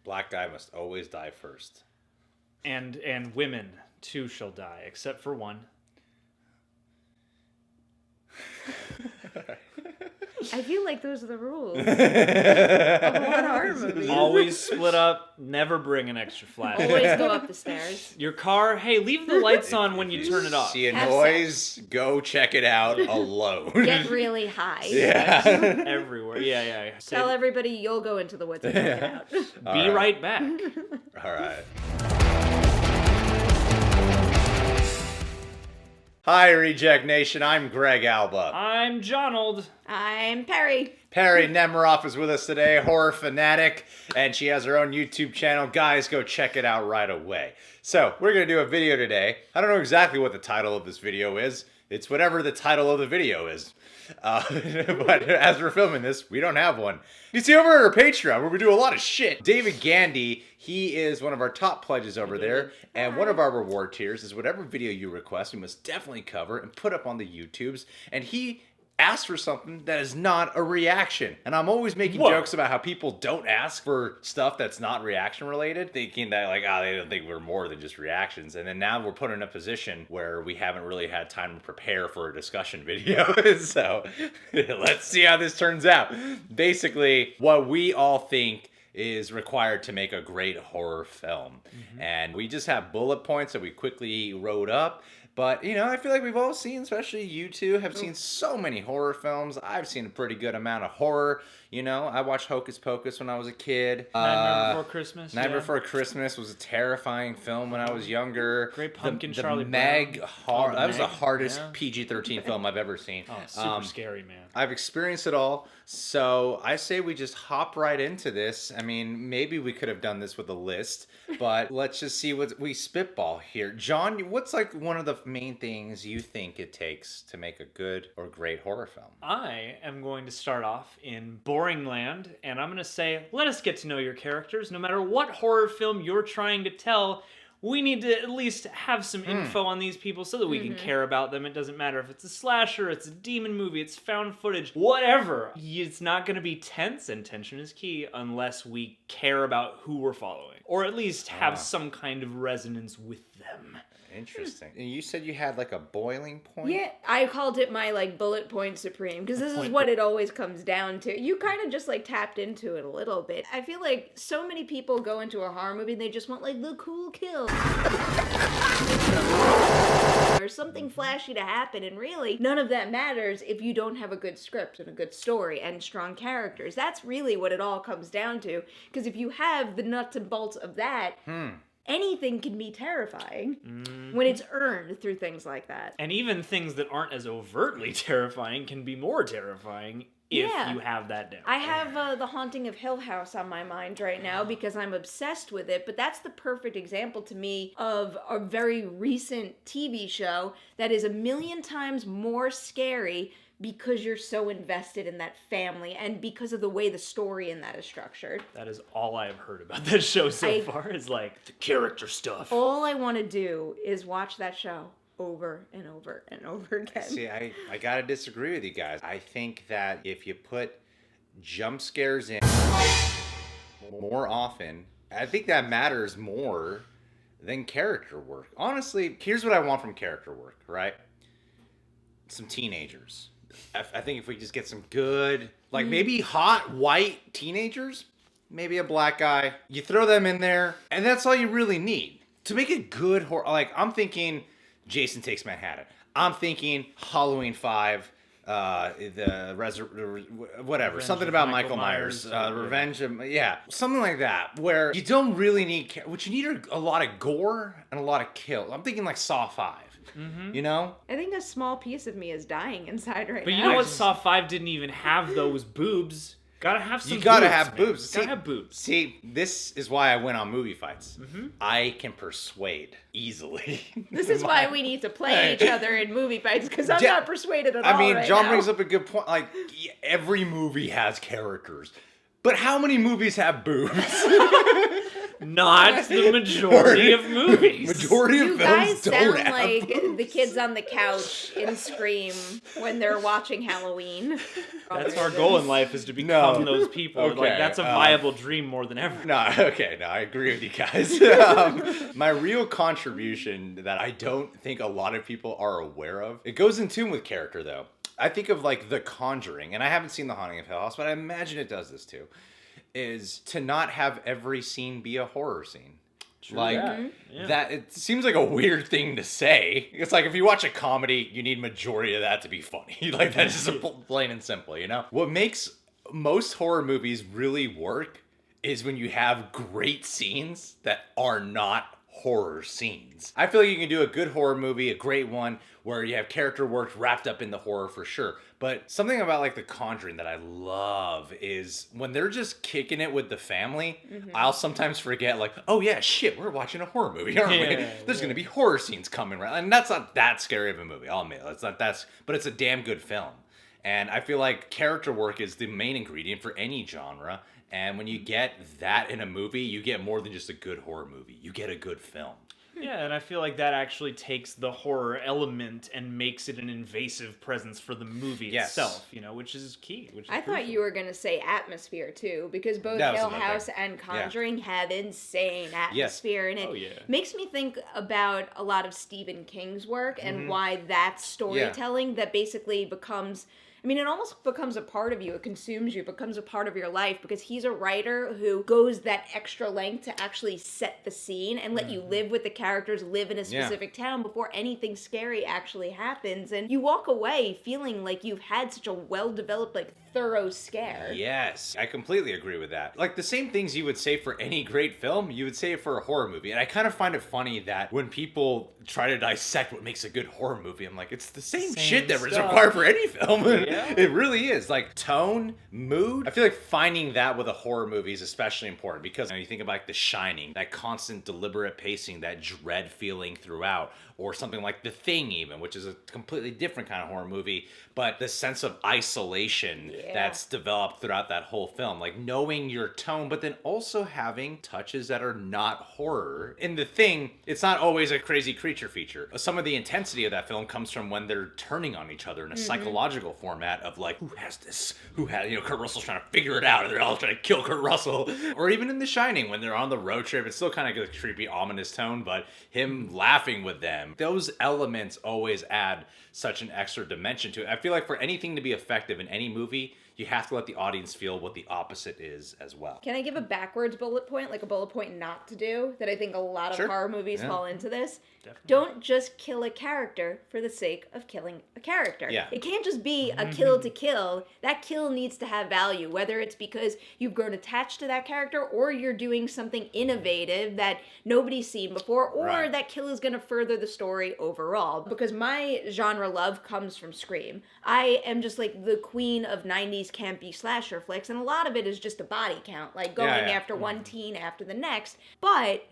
Black guy must always die first. And women too shall die, except for one. I feel like those are the rules of one horror movie. Always split up, never bring an extra flashlight. Always go up the stairs. Your car, hey, leave the lights on when you turn it off. See a Have noise, go check it out alone. Get really high. Yeah. Everywhere. Yeah. Tell everybody you'll go into the woods and check it out. Be right back. All right. Hi, Reject Nation. I'm Greg Alba. I'm Jonold. I'm Perri. Perri Nemiroff is with us today, horror fanatic, and she has her own YouTube channel. Guys, go check it out right away. So, we're going to do a video today. I don't know exactly what the title of this video is. It's whatever the title of the video is. But as we're filming this, we don't have one. You see over at our Patreon, where we do a lot of shit. David Gandy, he is one of our top pledges over there. And one of our reward tiers is whatever video you request, we must definitely cover and put up on the YouTubes. And he asked for something that is not a reaction. And I'm always making jokes about how people don't ask for stuff that's not reaction related, thinking that like, they don't think we're more than just reactions. And then now we're put in a position where we haven't really had time to prepare for a discussion video. So let's see how this turns out. Basically, what we all think is required to make a great horror film. And we just have bullet points that we quickly wrote up. But, you know, I feel like we've all seen, especially you two, have seen so many horror films. I've seen a pretty good amount of horror. You know, I watched Hocus Pocus when I was a kid. Nightmare Before Christmas. Nightmare Before Christmas was a terrifying film when I was younger. Great Pumpkin, the Charlie Meg Brown. that was the hardest PG-13 film I've ever seen. Oh, super scary, man. I've experienced it all, so I say we just hop right into this. I mean, maybe we could have done this with a list, but let's just see what we spitball here. John, what's like one of the main things you think it takes to make a good or great horror film? I am going to start off in boring land, and I'm going to say, let us get to know your characters. No matter what horror film you're trying to tell, we need to at least have some info on these people so that we can care about them. It doesn't matter if it's a slasher, it's a demon movie, it's found footage, whatever. It's not going to be tense, and tension is key, unless we care about who we're following. Or at least have some kind of resonance with them. Interesting. And you said you had like a boiling point? Yeah, I called it my like bullet point supreme because this is what it always comes down to. You kind of just like tapped into it a little bit. I feel like so many people go into a horror movie and they just want like the cool kill or something flashy to happen, and really none of that matters if you don't have a good script and a good story and strong characters. That's really what it all comes down to, because if you have the nuts and bolts of that, anything can be terrifying when it's earned through things like that. And even things that aren't as overtly terrifying can be more terrifying if you have that down. I have The Haunting of Hill House on my mind right now because I'm obsessed with it, but that's the perfect example to me of a very recent TV show that is a million times more scary because you're so invested in that family and because of the way the story in that is structured. That is all I've heard about that show so far, is like the character stuff. All I want to do is watch that show over and over and over again. See, I gotta disagree with you guys. I think that if you put jump scares in more often, I think that matters more than character work. Honestly, here's what I want from character work, right? Some teenagers. I think if we just get some good, like maybe hot white teenagers, maybe a black guy, you throw them in there, and that's all you really need to make a good horror. Like, I'm thinking Jason Takes Manhattan. I'm thinking Halloween 5, Revenge something of about Michael Michael Myers, Myers, Revenge of, something like that, where you don't really need, what you need are a lot of gore and a lot of kills. I'm thinking like Saw 5. You know? I think a small piece of me is dying inside right now. But you know what? Saw 5 didn't even have those boobs. Gotta have some You gotta boobs, have man. boobs. Gotta have boobs. See, this is why I went on movie fights. I can persuade easily. This is why we need to play each other in movie fights, because I'm not persuaded at all. I mean, right John now. brings up a good point. Like, every movie has characters. But how many movies have boobs? not the majority of movies. Majority of You films guys don't sound have like boobs. the kids on the couch in Scream when they're watching Halloween. That's our goal in life, is to become those people. Okay, Like, that's a viable dream more than ever. No, okay, no, I agree with you guys. My real contribution that I don't think a lot of people are aware of, it goes in tune with character though. I think of like The Conjuring, and I haven't seen The Haunting of Hill House, but I imagine it does this too, is to not have every scene be a horror scene. True Like that. Yeah. that, it seems like a weird thing to say. It's like if you watch a comedy, you need majority of that to be funny. Like that's just plain and simple, you know? What makes most horror movies really work is when you have great scenes that are not horror scenes. I feel like you can do a good horror movie, a great one, where you have character work wrapped up in the horror for sure. But something about like The Conjuring that I love is when they're just kicking it with the family, I'll sometimes forget like, oh yeah, shit, we're watching a horror movie, aren't we? There's gonna be horror scenes coming, right? And that's not that scary of a movie, I'll admit. It's not but it's a damn good film. And I feel like character work is the main ingredient for any genre. And when you get that in a movie, you get more than just a good horror movie. You get a good film. Yeah, and I feel like that actually takes the horror element and makes it an invasive presence for the movie itself, you know, which is key. I thought you were going to say atmosphere too, because both Hill House and Conjuring have insane atmosphere, and it makes me think about a lot of Stephen King's work and why that's storytelling that basically becomes... I mean, it almost becomes a part of you. It consumes you, becomes a part of your life, because he's a writer who goes that extra length to actually set the scene and let you live with the characters, live in a specific town before anything scary actually happens. And you walk away feeling like you've had such a well-developed, like, thorough scare. Yes, I completely agree with that. Like the same things you would say for any great film, you would say it for a horror movie. And I kind of find it funny that when people try to dissect what makes a good horror movie, I'm like, it's the same shit that is required for any film. It really is. Like tone, mood. I feel like finding that with a horror movie is especially important because you know, you think about like The Shining, that constant deliberate pacing, that dread feeling throughout, or something like The Thing even, which is a completely different kind of horror movie, but the sense of isolation that's developed throughout that whole film, like knowing your tone, but then also having touches that are not horror. In The Thing, it's not always a crazy creature feature. Some of the intensity of that film comes from when they're turning on each other in a psychological format of like, who has this? Who has, you know, Kurt Russell's trying to figure it out, and they're all trying to kill Kurt Russell. Or even in The Shining, when they're on the road trip, it's still kind of a creepy, ominous tone, but him laughing with them, those elements always add such an extra dimension to it. I feel like for anything to be effective in any movie, you have to let the audience feel what the opposite is as well. Can I give a backwards bullet point, like a bullet point not to do, that I think a lot of horror movies fall into this? Definitely. Don't just kill a character for the sake of killing a character. Yeah. It can't just be a kill to kill. That kill needs to have value, whether it's because you've grown attached to that character or you're doing something innovative that nobody's seen before, or that kill is going to further the story overall. Because my genre love comes from Scream. I am just like the queen of 90s campy slasher flicks, and a lot of it is just a body count, like going after one teen after the next. But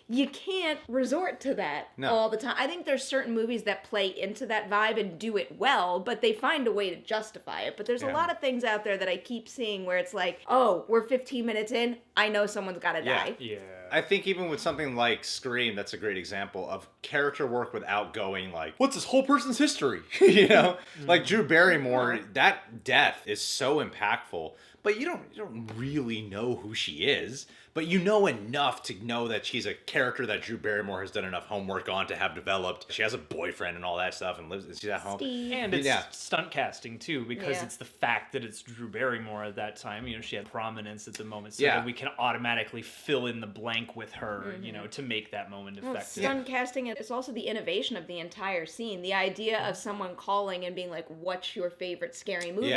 you can't resort to that all the time. I think there's certain movies that play into that vibe and do it well, but they find a way to justify it. But there's a lot of things out there that I keep seeing where it's like, oh, we're 15 minutes in, I know someone's gotta die. Yeah. I think even with something like Scream, that's a great example of character work without going like, what's this whole person's history? You know? Like Drew Barrymore, that death is so impactful, but you don't really know who she is. But you know enough to know that she's a character that Drew Barrymore has done enough homework on to have developed. She has a boyfriend and all that stuff, and she's at home. Steve. And it's stunt casting too, because it's the fact that it's Drew Barrymore at that time. You know, she had prominence at the moment, so that we can automatically fill in the blank with her, you know, to make that moment effective. Stunt casting is also the innovation of the entire scene. The idea of someone calling and being like, what's your favorite scary movie?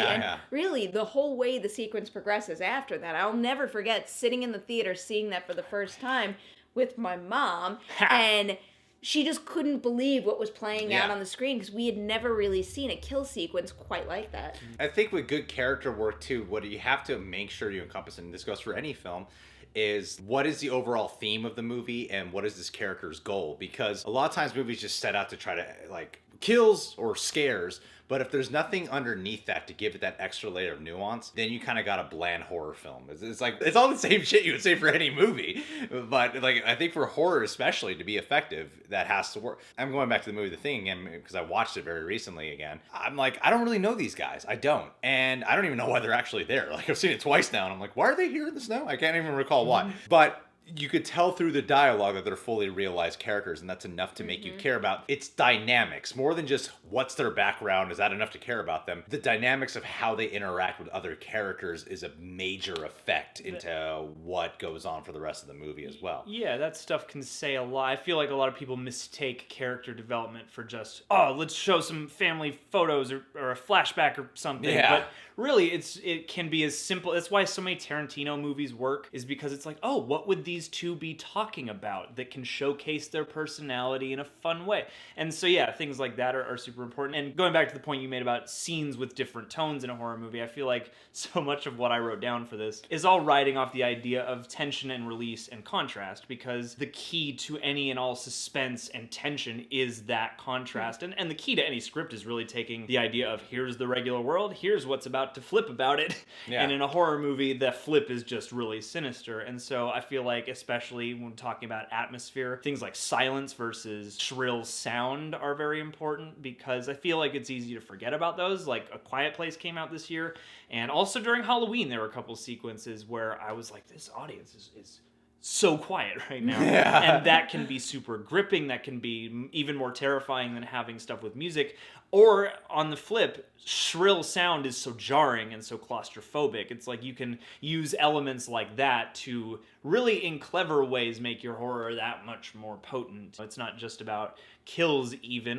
Really, the whole way the sequence progresses after that. I'll never forget sitting in the theater seeing that for the first time with my mom, and she just couldn't believe what was playing out on the screen because we had never really seen a kill sequence quite like that. I think with good character work too, what you have to make sure you encompass, and this goes for any film, is what is the overall theme of the movie and what is this character's goal? Because a lot of times movies just set out to try to like kills or scares. But if there's nothing underneath that to give it that extra layer of nuance, then you kind of got a bland horror film. It's like, it's all the same shit you would say for any movie. But like, I think for horror especially, to be effective, that has to work. I'm going back to the movie The Thing again because I watched it very recently again. I'm like, I don't really know these guys. I don't. And I don't even know why they're actually there. Like, I've seen it twice now and I'm like, why are they here in the snow? I can't even recall why. But you could tell through the dialogue that they're fully realized characters, and that's enough to make you care about its dynamics more than just what's their background. Is that enough to care about them? The dynamics of how they interact with other characters is a major effect into what goes on for the rest of the movie as well. Yeah, that stuff can say a lot. I feel like a lot of people mistake character development for just, oh, let's show some family photos or a flashback or something. Yeah. But really, it can be as simple. That's why so many Tarantino movies work, is because it's like, oh, what would these two be talking about that can showcase their personality in a fun way? And so, yeah, things like that are super important. And going back to the point you made about scenes with different tones in a horror movie, I feel like so much of what I wrote down for this is all riding off the idea of tension and release and contrast, because the key to any and all suspense and tension is that contrast. And the key to any script is really taking the idea of, here's the regular world, here's what's about to flip about it. Yeah. And in a horror movie, the flip is just really sinister. And so I feel like, especially when talking about atmosphere, things like silence versus shrill sound are very important, because I feel like it's easy to forget about those. Like A Quiet Place came out this year, and also during Halloween there were a couple sequences where I was like, this audience is so quiet right now. Yeah. And that can be super gripping. That can be even more terrifying than having stuff with music. Or on the flip, shrill sound is so jarring and so claustrophobic. It's like you can use elements like that to really, in clever ways, make your horror that much more potent. It's not just about kills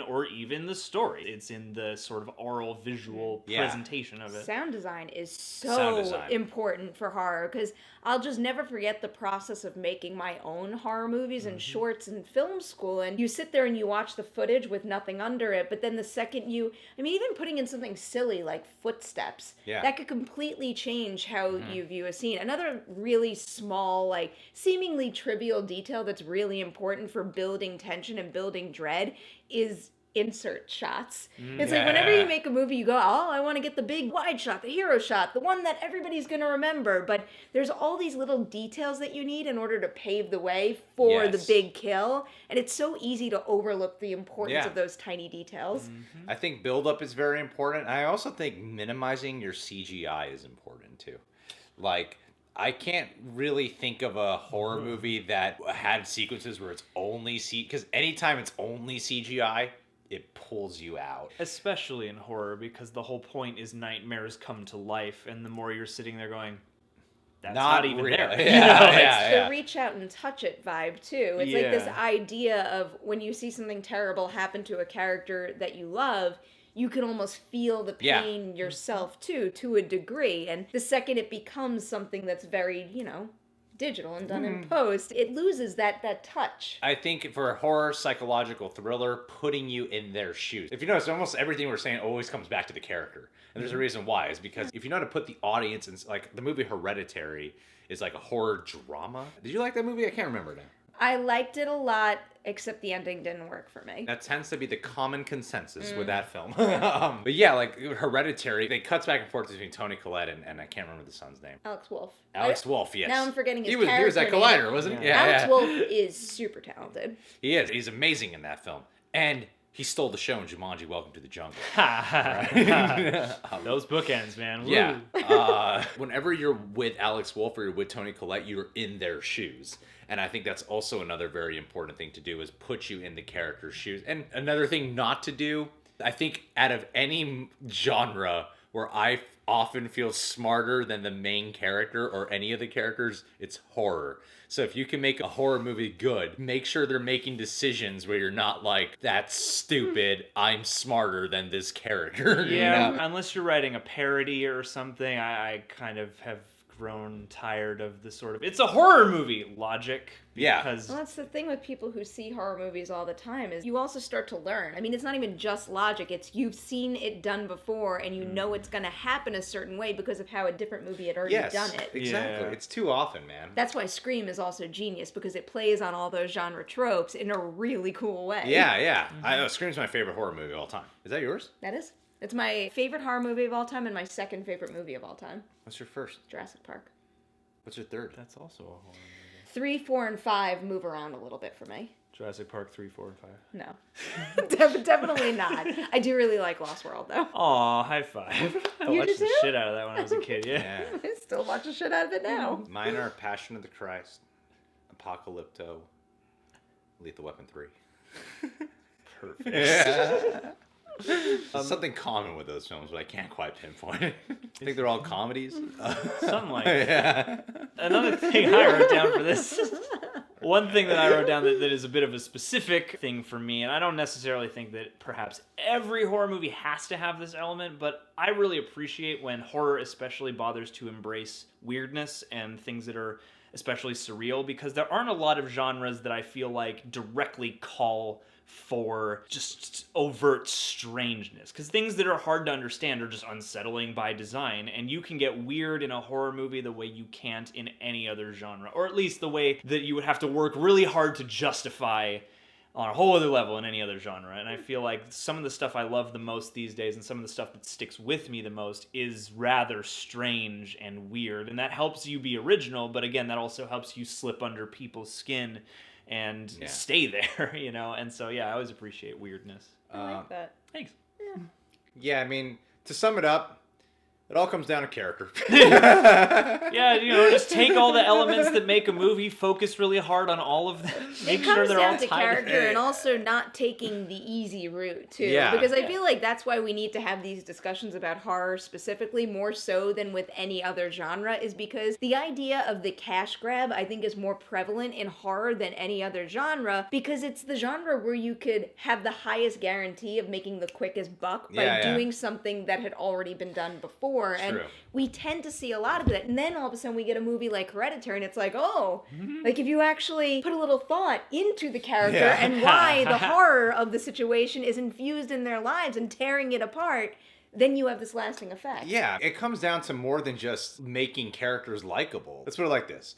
or even the story. It's in the sort of oral visual presentation of it. Sound design is so important for horror, because I'll just never forget the process of making my own horror movies and shorts in film school. And you sit there and you watch the footage with nothing under it, but then the second even putting in something silly like footsteps, that could completely change how you view a scene. Another really small, like seemingly trivial detail that's really important for building tension and building dread is insert shots. It's like whenever you make a movie, you go, oh, I want to get the big wide shot, the hero shot, the one that everybody's going to remember. But there's all these little details that you need in order to pave the way for the big kill. And it's so easy to overlook the importance of those tiny details. I think buildup is very important. I also think minimizing your CGI is important too. Like, I can't really think of a horror movie that had sequences where it's only because anytime it's only CGI, it pulls you out. Especially in horror, because the whole point is nightmares come to life, and the more you're sitting there going, that's not even real. there. It's the reach out and touch it vibe too. It's like this idea of when you see something terrible happen to a character that you love, you can almost feel the pain yourself too, to a degree. And the second it becomes something that's very, digital and done in post, it loses that touch. I think for a horror psychological thriller, putting you in their shoes. If you notice, almost everything we're saying always comes back to the character. And there's a reason why. Is because if you know how to put the audience in, like the movie Hereditary is like a horror drama. Did you like that movie? I can't remember now. I liked it a lot, except the ending didn't work for me. That tends to be the common consensus with that film. But yeah, like Hereditary, it cuts back and forth between Toni Collette and I can't remember the son's name. Alex Wolff. Alex Wolff, yes. Now I'm forgetting his He was at character Collider, name. wasn't he? Alex Wolff is super talented. He is. He's amazing in that film. And he stole the show in Jumanji, Welcome to the Jungle. Those bookends, man. Woo. Yeah. Whenever you're with Alex Wolff or you're with Toni Collette, you're in their shoes. And I think that's also another very important thing to do, is put you in the character's shoes. And another thing not to do, I think out of any genre where I often feel smarter than the main character or any of the characters, it's horror. So if you can make a horror movie good, make sure they're making decisions where you're not like, that's stupid, I'm smarter than this character. Yeah, unless you're writing a parody or something, I kind of have grown tired of the sort of it's a horror movie logic. Yeah. Because Well, that's the thing with people who see horror movies all the time is you also start to learn. I mean, it's not even just logic. It's you've seen it done before and you know it's going to happen a certain way because of how a different movie had already done it. Exactly. Yeah. It's too often, man. That's why Scream is also genius because it plays on all those genre tropes in a really cool way. Yeah, yeah. I know Scream's my favorite horror movie of all time. Is that yours? That is. It's my favorite horror movie of all time and my second favorite movie of all time. What's your first? Jurassic Park. What's your third? that's also a horror movie. 3, 4, and 5 move around a little bit for me. Jurassic Park 3, 4, and 5. No. Definitely not. I do really like Lost World, though. Aw, high five. I You watched do the too? shit out of that when I was a kid, yeah. Yeah. I still watch the shit out of it now. Mine are Passion of the Christ, Apocalypto, Lethal Weapon 3. Perfect. Yeah. There's something common with those films, but I can't quite pinpoint it. I think they're all comedies. Something like Yeah. Another thing I wrote down for this. One thing that I wrote down that is a bit of a specific thing for me, and I don't necessarily think that perhaps every horror movie has to have this element, but I really appreciate when horror especially bothers to embrace weirdness and things that are especially surreal, because there aren't a lot of genres that I feel like directly call for just overt strangeness, because things that are hard to understand are just unsettling by design, and you can get weird in a horror movie the way you can't in any other genre, or at least the way that you would have to work really hard to justify on a whole other level in any other genre. And I feel like some of the stuff I love the most these days and some of the stuff that sticks with me the most is rather strange and weird, and that helps you be original, but again, that also helps you slip under people's skin and stay there, you know? And so, yeah, I always appreciate weirdness. I like that. Thanks. Yeah, I mean, to sum it up, it all comes down to character. Yeah, you know, just take all the elements that make a movie, focus really hard on all of them, make It sure comes they're all down to tied character in. and also not taking the easy route too. Yeah. Because I feel like that's why we need to have these discussions about horror specifically more so than with any other genre, is because the idea of the cash grab I think is more prevalent in horror than any other genre, because it's the genre where you could have the highest guarantee of making the quickest buck by doing something that had already been done before. And we tend to see a lot of that. And then all of a sudden we get a movie like Hereditary and it's like, oh, like if you actually put a little thought into the character and why the horror of the situation is infused in their lives and tearing it apart, then you have this lasting effect. Yeah, it comes down to more than just making characters likable. Let's put it like this.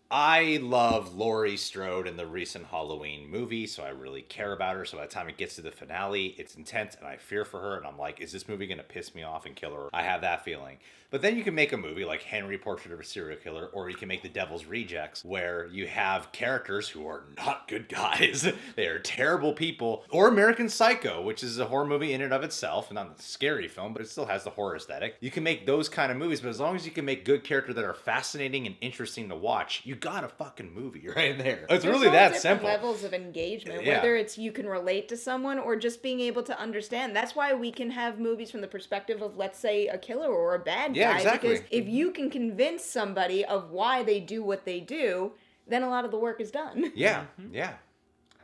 I love Laurie Strode in the recent Halloween movie, so I really care about her. So by the time it gets to the finale, it's intense and I fear for her. And I'm like, is this movie going to piss me off and kill her? I have that feeling. But then you can make a movie like Henry, Portrait of a Serial Killer, or you can make The Devil's Rejects, where you have characters who are not good guys. They are terrible people. Or American Psycho, which is a horror movie in and of itself, not a scary film, but it still has the horror aesthetic. You can make those kind of movies, but as long as you can make good characters that are fascinating and interesting to watch, you got a fucking movie right there. It's really that simple. Levels of engagement, Yeah. whether it's you can relate to someone or just being able to understand. That's why we can have movies from the perspective of, let's say, a killer or a bad guy. Yeah, exactly. Because if you can convince somebody of why they do what they do, then a lot of the work is done. Yeah, yeah.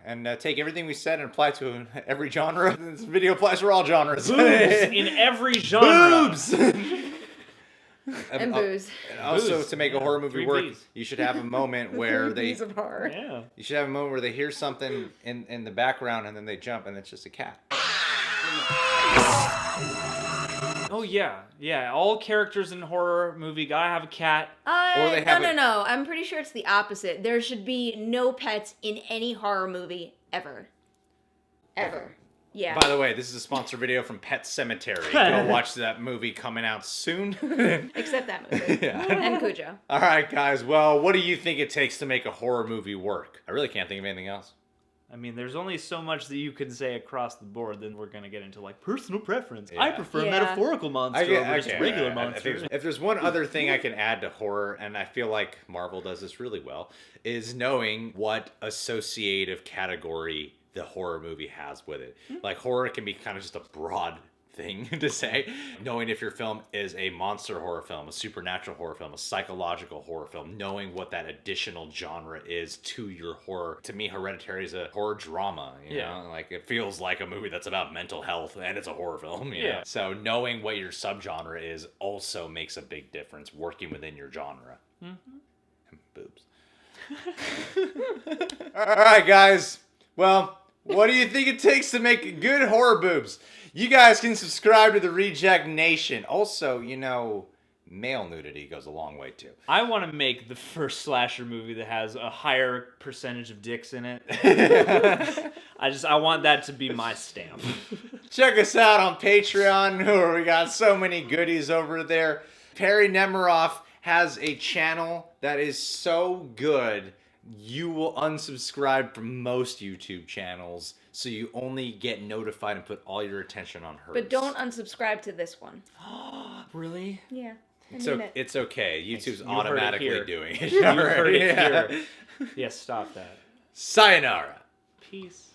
And take everything we said and apply it to every genre. This video applies for all genres. Boobs in every genre. Boobs! And booze. And also, Booze. to make a horror movie 3 work, Bs. you should have a moment where Three they... Bs of horror. Yeah. You should have a moment where they hear something in the background and then they jump and it's just a cat. Oh, yeah. Yeah, all characters in a horror movie gotta have a cat. Or they have No. I'm pretty sure it's the opposite. There should be no pets in any horror movie ever. Ever. Yeah. By the way, this is a sponsored video from Pet Cemetery. Go watch that movie coming out soon. Except that movie. Yeah. And Cujo. All right, guys. Well, what do you think it takes to make a horror movie work? I really can't think of anything else. I mean, there's only so much that you can say across the board, then we're gonna get into, like, personal preference. Yeah. I prefer Yeah. metaphorical monster over just regular I monster. think if there's one other thing I can add to horror, and I feel like Marvel does this really well, is knowing what associative category the horror movie has with it. Like, horror can be kind of just a broad thing to say. Knowing if your film is a monster horror film, a supernatural horror film, a psychological horror film, knowing what that additional genre is to your horror. To me, Hereditary is a horror drama, you know? Like, it feels like a movie that's about mental health, and it's a horror film, you know? So knowing what your subgenre is also makes a big difference working within your genre. And boobs. All right, guys. Well, what do you think it takes to make good horror boobs? You guys can subscribe to the Reject Nation. Also, you know, male nudity goes a long way too. I want to make the first slasher movie that has a higher percentage of dicks in it. I want that to be my stamp. Check us out on Patreon, where we got so many goodies over there. Perri Nemiroff has a channel that is so good, you will unsubscribe from most YouTube channels, so you only get notified and put all your attention on hers. But don't unsubscribe to this one. Really? Yeah. It's okay. YouTube's You automatically heard it doing it. You heard it here. Yes, stop that. Sayonara. Peace.